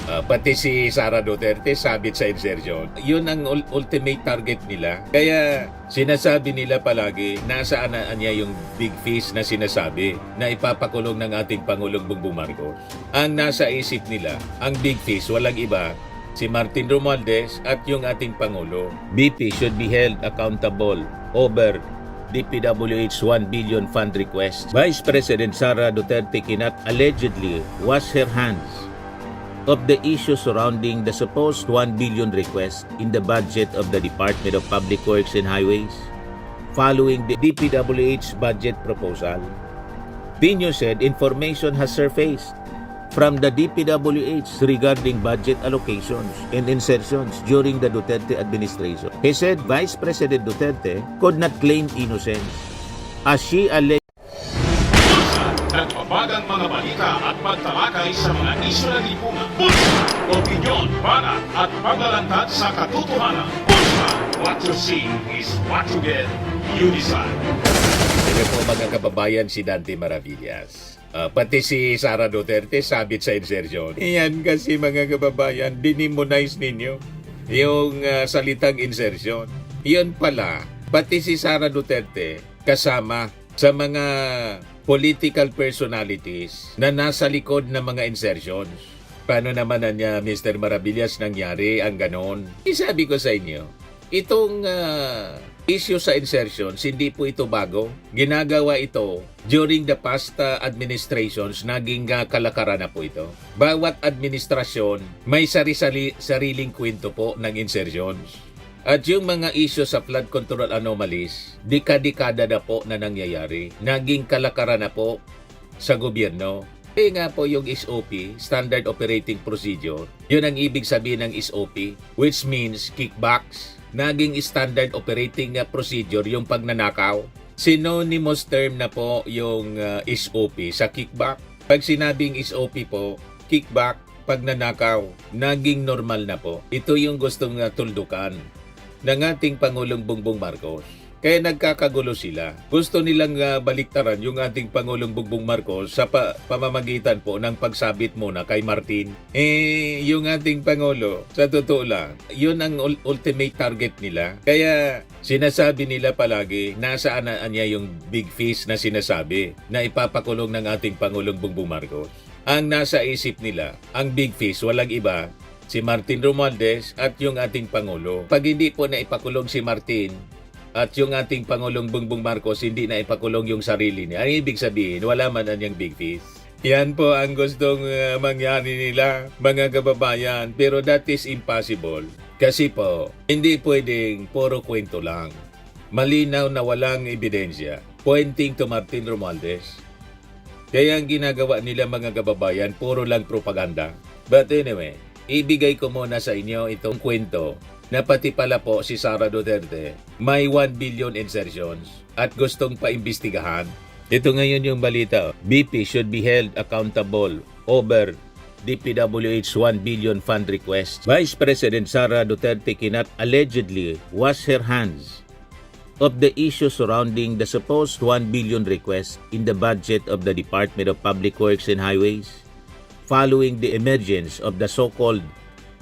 Pati si Sara Duterte sabit sa insertion. Yun ang ultimate target nila. Kaya sinasabi nila palagi, nasaan na niya yung big fish na sinasabi na ipapakulong ng ating Pangulong Bongbong Marcos. Ang nasa isip nila, ang big fish, walang iba, si Martin Romualdez at yung ating Pangulo. BP should be held accountable over DPWH 1 billion fund request. Vice President Sara Duterte cannot allegedly wash her hands of the issue surrounding the supposed 1 billion request in the budget of the Department of Public Works and Highways following the DPWH budget proposal. Pino said information has surfaced from the DPWH regarding budget allocations and insertions during the Duterte administration. He said Vice President Duterte could not claim innocence as she alleged nagbabagang mga balita at pagtalakay sa mga isyu ng lipunan. Bulsa, opinyon, banat at paglalantad sa katotohanan. Bulsa, what you see is what you get. You decide. Sila po mga kababayan, si Dante Maravillas. Pati si Sara Duterte sabit sa insertion. Iyan kasi mga kababayan, dinimonize ninyo yung salitang insertion. Iyon pala, pati si Sara Duterte kasama sa mga political personalities na nasa likod ng mga insertions. Paano naman na niya, Mr. Maravillas, nangyari ang ganon? Isabi ko sa inyo, itong issue sa insertions, hindi po ito bago. Ginagawa ito during the past administrations, naging kalakaran na po ito. Bawat administrasyon, may sariling kwento po ng insertions. At yung mga issue sa flood control anomalies, dekada na po na nangyayari. Naging kalakaran na po sa gobyerno. Nga po yung SOP, Standard Operating Procedure, yun ang ibig sabihin ng SOP, which means kickbacks. Naging Standard Operating Procedure yung pagnanakaw. Synonymous term na po yung SOP sa kickback. Pag sinabing SOP po, kickback, pagnanakaw, naging normal na po. Ito yung gustong tuldukan ng ating Pangulong Bongbong Marcos. Kaya nagkakagulo sila. Gusto nilang baliktaran yung ating Pangulong Bongbong Marcos sa pamamagitan po ng pagsabit muna kay Martin. Yung ating Pangulo, sa totoo lang, yun ang ultimate target nila. Kaya sinasabi nila palagi, nasaan na niya yung big fish na sinasabi na ipapakulong ng ating Pangulong Bongbong Marcos. Ang nasa isip nila, ang big fish, walang iba, si Martin Romualdez at yung ating Pangulo. Pag hindi po na ipakulong si Martin at yung ating Pangulong Bongbong Marcos, hindi na ipakulong yung sarili niya. Ang ibig sabihin, wala man ang big fish. Yan po ang gustong mangyari nila, mga kababayan. Pero that is impossible. Kasi po, hindi pwedeng puro kwento lang. Malinaw na walang ebidensya pointing to Martin Romualdez. Kaya ang ginagawa nila, mga kababayan, puro lang propaganda. But anyway, ibigay ko muna sa inyo itong kwento na pati pala po si Sara Duterte may 1 billion insertions at gustong paimbestigahan. Ito ngayon yung balita. BP should be held accountable over DPWH 1 billion fund request. Vice President Sara Duterte cannot allegedly wash her hands of the issue surrounding the supposed 1 billion request in the budget of the Department of Public Works and Highways following the emergence of the so-called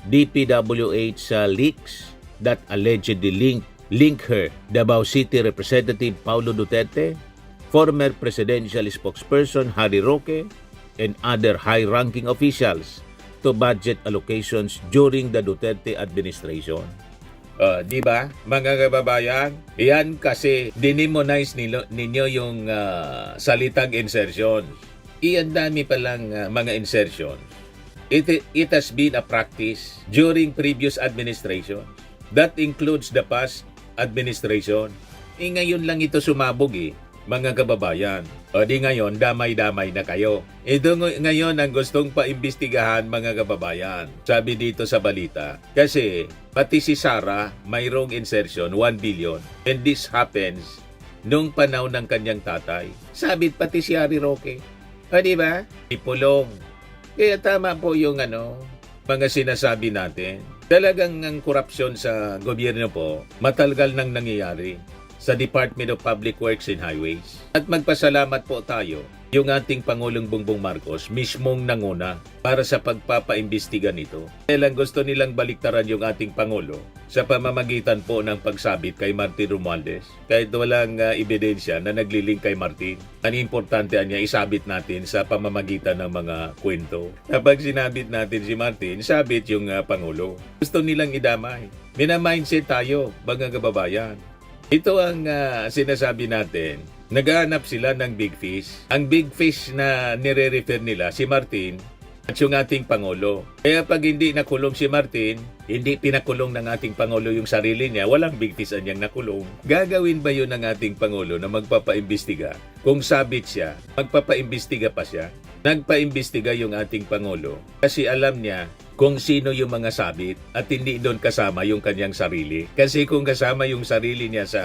DPWH leaks that allegedly link her, Davao City Representative Paulo Duterte, former presidential spokesperson Harry Roque, and other high-ranking officials to budget allocations during the Duterte administration. Di ba, mga kababayan? Yan kasi dinimonize ninyo yung salitang insertion. Iyan dami palang mga insertion. It has been a practice during previous administration. That includes the past administration. Ngayon lang ito sumabog mga kababayan. O di ngayon, damay-damay na kayo. Ito ngayon ang gustong paimbestigahan, mga kababayan. Sabi dito sa balita. Kasi pati si Sara mayroong insertion, 1 billion. And this happens nung panahon ng kanyang tatay. Sabit pati si Harry Roque. O di ba? Ipulong. Kaya tama po yung mga sinasabi natin. Talagang ang korupsyon sa gobyerno po, matagal nang nangyayari sa Department of Public Works and Highways. At magpasalamat po tayo. yung ating Pangulong Bongbong Marcos mismong nanguna para sa pagpapaimbestiga nito. Kailan gusto nilang baliktaran yung ating Pangulo sa pamamagitan po ng pagsabit kay Martin Romualdez. Kahit walang ebidensya na nagliling kay Martin, ang importante niya isabit natin sa pamamagitan ng mga kwento. Kapag sinabit natin si Martin, sabit yung Pangulo. Gusto nilang idamay. Mina-mindset tayo, mga kababayan. Ito ang sinasabi natin. Naghahanap sila ng big fish. Ang big fish na nire-refer nila, si Martin at yung ating Pangulo. Kaya pag hindi nakulong si Martin, hindi pinakulong ng ating Pangulo yung sarili niya, walang big fish anyang nakulong. Gagawin ba yun ng ating Pangulo na magpapaimbestiga? Kung sabit siya, magpapaimbestiga pa siya. Nagpaimbestiga yung ating Pangulo kasi alam niya kung sino yung mga sabit at hindi doon kasama yung kanyang sarili. Kasi kung kasama yung sarili niya sa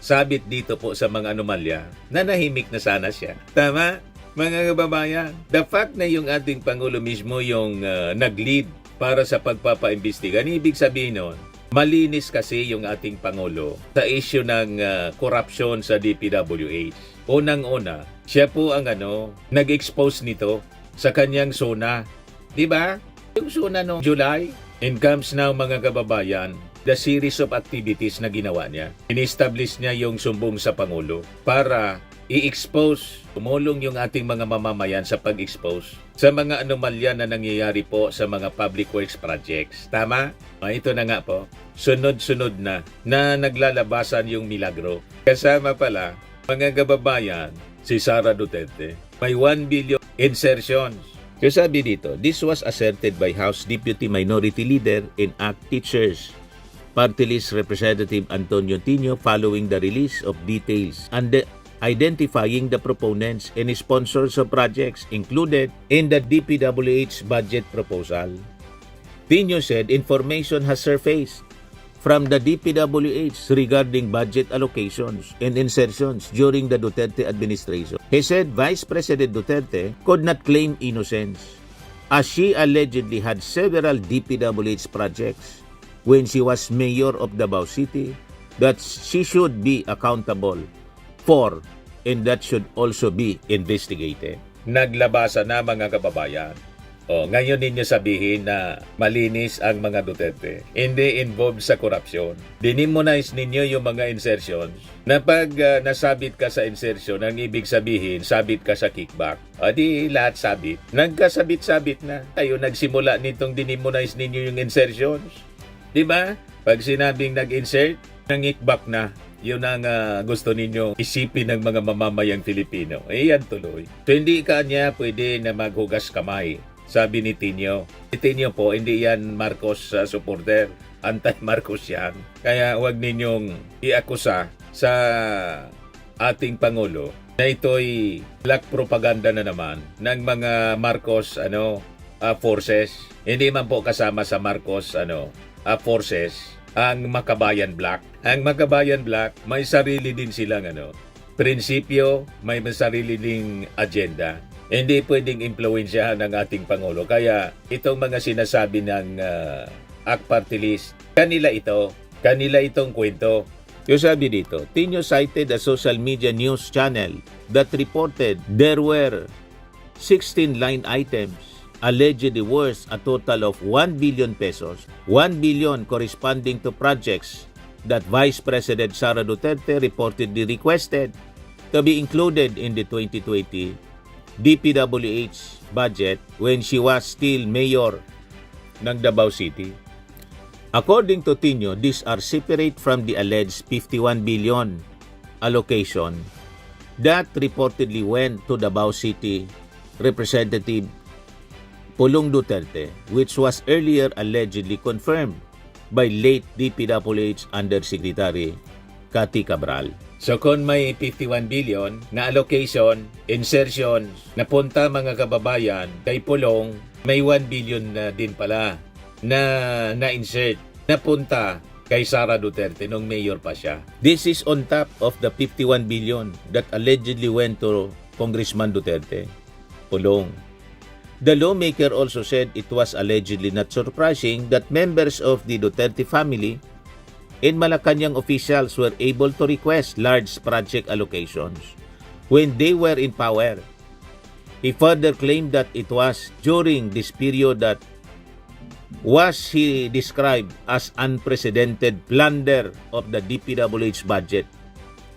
sabit dito po sa mga anomalya, nanahimik na sana siya. Tama, mga kababayan? The fact na yung ating Pangulo mismo yung nag-lead para sa pagpapaimbestiga, ibig sabihin nun, malinis kasi yung ating Pangulo sa issue ng korupsyon sa DPWH. Unang-una, siya po ang nag-expose nito sa kanyang zona. Di ba? Yung zona noong July, in comes now mga kababayan, the series of activities na ginawa niya. In-establish niya yung sumbong sa Pangulo para i-expose, tumulong yung ating mga mamamayan sa pag-expose sa mga anomalya na nangyayari po sa mga public works projects. Tama? Ito na nga po, sunod-sunod na naglalabasan yung milagro. Kasama pala, mga kababayan, si Sara Duterte. May 1 billion insertions. So sabi dito, this was asserted by House Deputy Minority Leader in ACT Teachers Party List Representative Antonio Tino following the release of details and identifying the proponents and sponsors of projects included in the DPWH budget proposal. Tino said information has surfaced from the DPWH regarding budget allocations and insertions during the Duterte administration. He said Vice President Duterte could not claim innocence as she allegedly had several DPWH projects when she was mayor of Davao City that she should be accountable for and that should also be investigated. Naglabasa na mga kababayan. Ngayon ninyo sabihin na malinis ang mga Duterte. Hindi involved sa korupsyon. Dinimonize ninyo yung mga insertions na pag nasabit ka sa insertion, ang ibig sabihin, sabit ka sa kickback. Di lahat sabit. Nagkasabit-sabit na. Kayo nagsimula nitong dinimonize ninyo yung insertions. Diba? Pag sinabing nag-insert, nang-kickback na. Yun ang gusto ninyo isipin ng mga mamamayang Pilipino. Yan tuloy. So hindi ka niya pwede na maghugas kamay. Sabi ni Tino. Si Tino po, hindi yan Marcos supporter. Anti-Marcos yan. Kaya huwag ninyong iakusa sa ating Pangulo na ito'y black propaganda na naman ng mga Marcos forces. Hindi man po kasama sa Marcos forces ang Makabayan Black. Ang Makabayan Black, may sarili din silang prinsipyo, may sarili ding agenda. Hindi pwedeng impluwensyahan ng ating Pangulo. Kaya itong mga sinasabi ng ACT Party List, kanila itong kwento. Yung sabi dito, Tino cited a social media news channel that reported there were 16 line items allegedly worth a total of 1 billion pesos. 1 billion corresponding to projects that Vice President Sara Duterte reportedly requested to be included in the 2020 DPWH budget when she was still mayor ng Davao City. According to Tino, these are separate from the alleged 51 billion allocation that reportedly went to Davao City Representative Pulong Duterte, which was earlier allegedly confirmed by late DPWH Undersecretary Cathy Cabral. So kung may 51 billion na allocation, insertion, napunta mga kababayan kay Pulong, may 1 billion na din pala na insert, napunta kay Sara Duterte nung mayor pa siya. This is on top of the 51 billion that allegedly went to Congressman Duterte, Pulong. The lawmaker also said it was allegedly not surprising that members of the Duterte family and Malacanang officials were able to request large project allocations when they were in power He further claimed that it was during this period that was he described as unprecedented plunder of the DPWH budget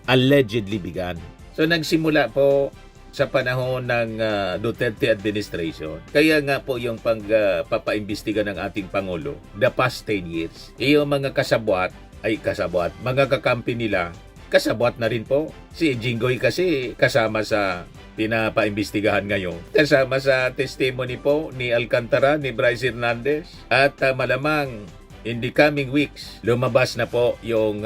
allegedly began. So nagsimula po sa panahon ng Duterte administration. Kaya nga po yung pagpapaimbestiga ng ating Pangulo the past 10 years. Yung mga kasabwat, mga kakampi nila, kasabwat na rin po. Si Jinggoy kasi kasama sa pinapaimbestigahan ngayon. Kasama sa testimony po ni Alcantara, ni Bryce Hernandez. At malamang in the coming weeks, lumabas na po yung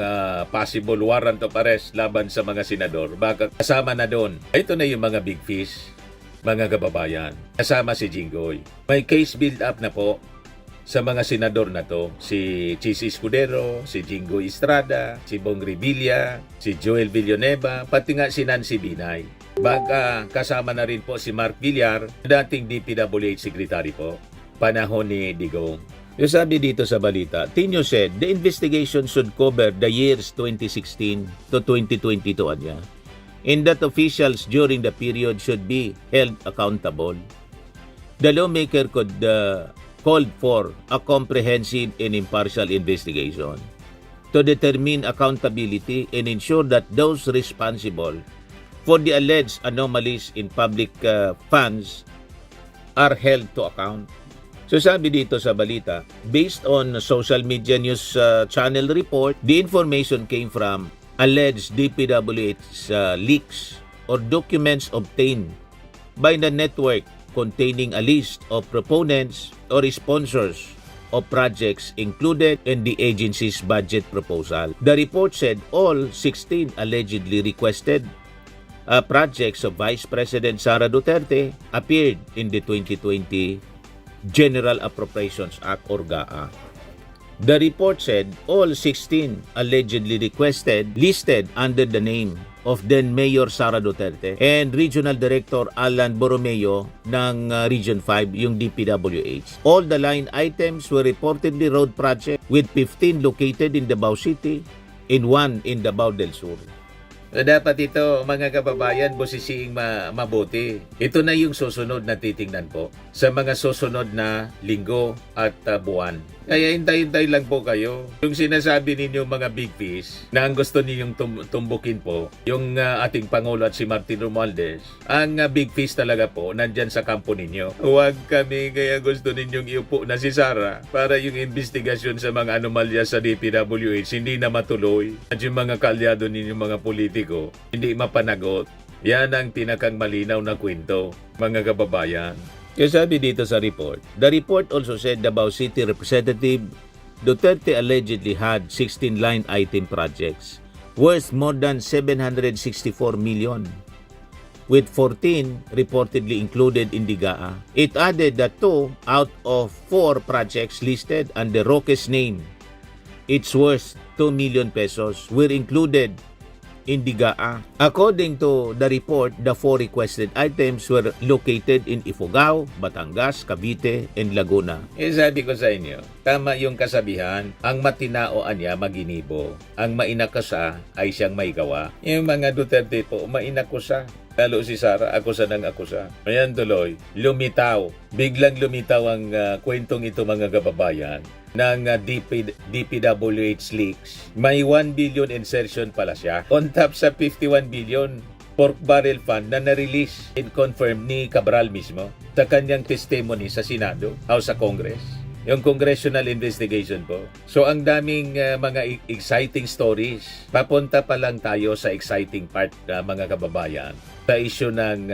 possible warrant of arrest laban sa mga senador. Baka kasama na doon. Ito na yung mga big fish, mga kababayan. Kasama si Jinggoy. May case build up na po sa mga senador na to. Si Chis Escudero, si Jinggoy Estrada, si Bong Revilla, si Joel Villanueva, pati nga si Nancy Binay. Baka kasama na rin po si Mark Villar, dating DPWH secretary po, panahon ni Digong. Yung sabi dito sa balita, Tinio said, the investigation should cover the years 2016 to 2022 anya, and that officials during the period should be held accountable. The lawmaker could called for a comprehensive and impartial investigation to determine accountability and ensure that those responsible for the alleged anomalies in public funds are held to account. So sabi dito sa balita, based on social media news channel report, the information came from alleged DPWH leaks or documents obtained by the network containing a list of proponents or sponsors of projects included in the agency's budget proposal. The report said all 16 allegedly requested projects of Vice President Sara Duterte appeared in the 2020 General Appropriations Act or GAA. The report said all 16 allegedly requested listed under the name of then Mayor Sara Duterte and Regional Director Alan Borromeo ng Region 5, yung DPWH. All the line items were reportedly road project with 15 located in Davao City and 1 in Davao del Sur. So, dapat ito, mga kababayan, busisiing mabuti. Ito na yung susunod na titingnan po sa mga susunod na linggo at buwan. Kaya hintay-hintay lang po kayo. Yung sinasabi ninyo mga big fish na ang gusto ninyong tumbukin po, yung ating Pangulo at si Martin Romualdez, ang big fish talaga po nandyan sa kampo ninyo. Huwag kami, kaya gusto ninyong iupo na si Sara para yung investigasyon sa mga anomalya sa DPWH hindi na matuloy. At yung mga kalyado ninyong mga politiko hindi mapanagot. Yan ang tinakang malinaw na kwento, mga kababayan. Kaya sabi dito sa report, the report also said Davao City Representative Duterte allegedly had 16 line item projects worth more than 764 million, with 14 reportedly included in the GAA. It added that 2 out of 4 projects listed under Roque's name, it's worth 2 million pesos, were included in the GAA. According to the report, the 4 requested items were located in Ifugao, Batangas, Cavite, and Laguna. Sabi ko sa inyo, tama yung kasabihan, ang matinaoan niya maginibo, ang mainakasa ay siyang may gawa. Yung mga Duterte po, mainakusa. Lalo si Sara, akusa ng akusa. Ayan tuloy, lumitaw. Biglang lumitaw ang kwentong ito, mga kababayan, ng DPWH leaks. May 1 billion insertion pala siya. On top sa 51 billion pork barrel fund na na-release and confirm ni Cabral mismo sa kanyang testimony sa Senado o sa Congress. Yung congressional investigation po. So ang daming mga exciting stories. Papunta pa lang tayo sa exciting part, mga kababayan, sa issue ng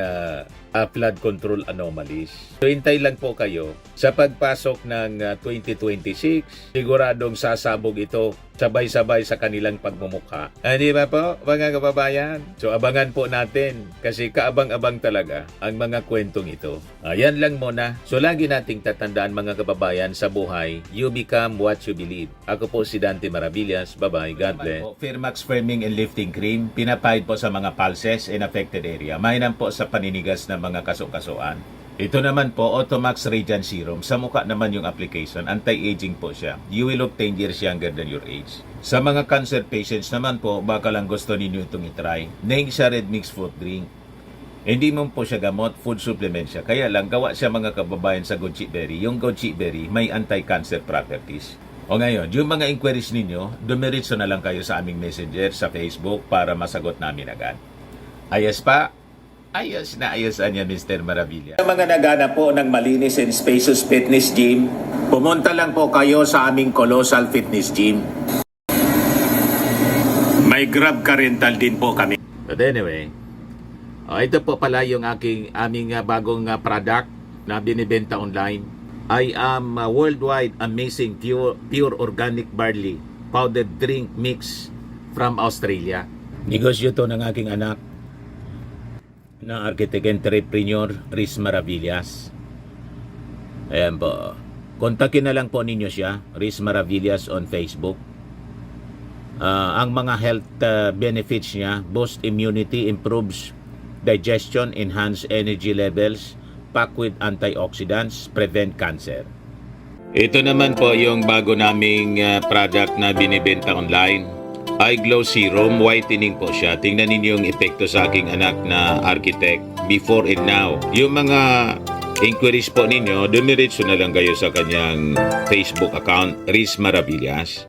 flood control anomalies. So hintay lang po kayo sa pagpasok ng 2026. Siguradong sasabog ito sabay-sabay sa kanilang pagmumukha. Di ba po, mga kababayan? So abangan po natin kasi kaabang-abang talaga ang mga kwentong ito. Yan lang muna. So lagi nating tatandaan, mga kababayan, sa buhay, you become what you believe. Ako po si Dante Maravillas. Bye-bye. God bless. Firmax Firming and Lifting Cream, pinapahid po sa mga pulses in affected area. Mainam po sa paninigas ng mga kaso-kasuan. Ito naman po, Automax Radiant Serum. Sa mukha naman yung application. Anti-aging po siya. You will look 10 years younger than your age. Sa mga cancer patients naman po, baka lang gusto ninyo itong itry. Neng siya Red Mix Fruit Drink. Hindi mo po siya gamot, food supplement siya. Kaya lang, gawa siya mga kababayan sa goji berry. Yung goji berry may anti-cancer properties. O ngayon, yung mga inquiries ninyo, dumiritso na lang kayo sa aming messenger sa Facebook para masagot namin agad. Ayos pa? Ayos na ayosan niya, Mr. Maravilla. Sa mga naghanap po ng malinis and spacious fitness gym, pumunta lang po kayo sa aming Colossal Fitness Gym. May Grab car rental din po kami. But anyway, ito po pala yung aming bagong product na binibenta online. I am worldwide amazing pure organic barley powdered drink mix from Australia. Negosyo to ng aking anak na architect entrepreneur Riz Maravillas. Ayan po. Kontakin na lang po ninyo siya, Riz Maravillas on Facebook. Ang mga health benefits niya, boost immunity, improves digestion, enhance energy levels, pack with antioxidants, prevent cancer. Ito naman po yung bago naming product na binibenta online. Eye Glow Serum, whitening po siya. Tingnan ninyo yung epekto sa aking anak na architect before and now. Yung mga inquiries po ninyo, dumiretso na lang kayo sa kanyang Facebook account, Riz Maravillas.